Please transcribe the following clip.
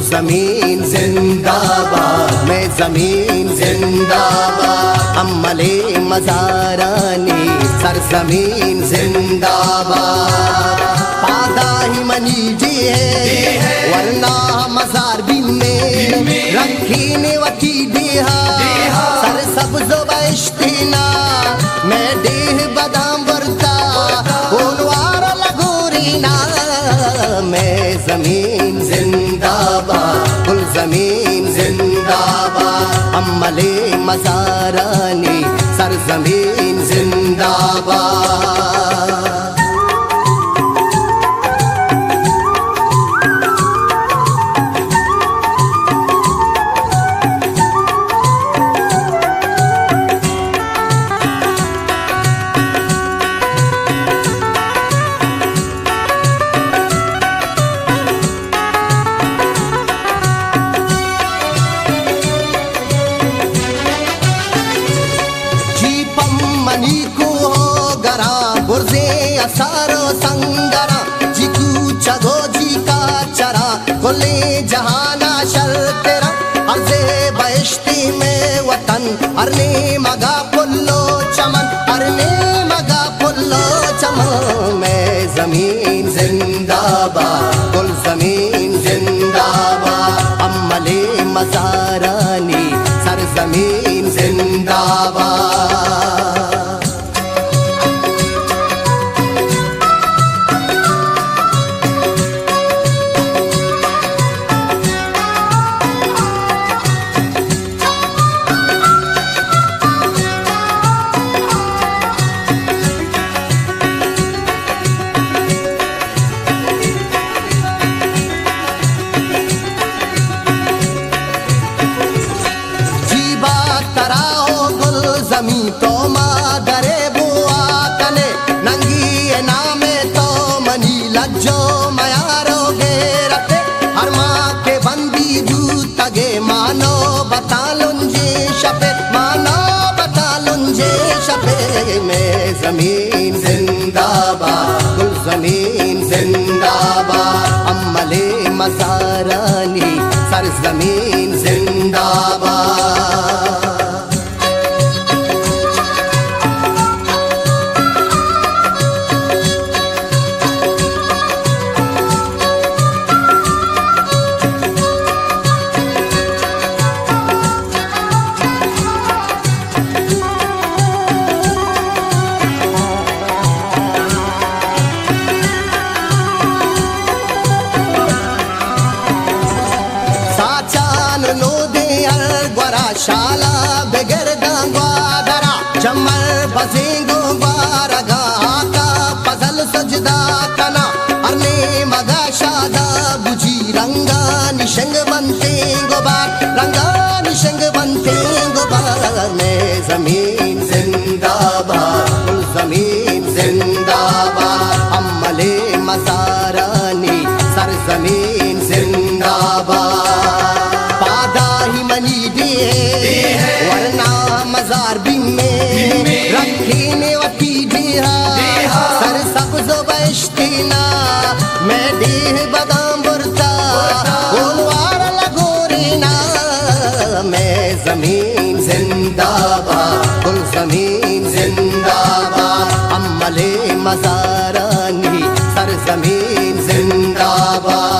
जमीन जिंदाबाद, मैं जमीन जिंदाबाद। अम्मले मज़ारानी सरजमीन जिंदाबाद। पादा ही मनी जी है वरना मज़ार बिन में रखी ने वती देहा सर सब्ज़ बश्तिना मैं देह बदाम बरता उनवार लगोरीना। मैं जमीन जिंदाबाद, कुल जमीन जिंदाबाद। अम्मले मज़ारानी सरजमीन जिंदाबाद। सारो संगरा जिकू चगो जी का चरा खुले जहाना शर तेरा अर्ज़े बहिश्ती में वतन अरने मगा पुल्लो चमन, अरने मगा पुल्लो चमन। मैं जमीन जिंदाबाद, कुल जमीन जिंदाबाद। अम्मले मज़ारानी सरजमीन जिंदाबाद। जमी तो मादरे बुआ कने नंगी नामे तो मनी लज्जो मयारो गेरते हर माँ के बंदी जूतगे मानो बतालुंजे शपे, मानो बतालुंजे शपे। मैं जमीन जिंदाबाद, कुल जमीन जिंदाबाद। अम्मले मज़ारानी सरजमीन जिंदाबाद। शाला बेगर गांगवादरा चमर बजेंगो बारगा आका पजल सजदा कना अरने मगा शादा बुझी रंगा निशंग बनते गोबार, रंगा निशंग बनते गोबार। मैं जमीन जिंदाबाद, कुल जमीन जिंदाबाद। अम्मले मज़ारानी सरजमीन जिंदाबाद। पादा ही मनी वरना मज़ार बिन में रखी ने वती देहा सर सब्ज़ बश्तिना मैं देह बदाम बरता उनवार लगोरीना। मैं जमीन जिंदाबाद, कुल जमीन जिंदाबाद। अम्मले मज़ारानी सरजमीन जिंदाबाद।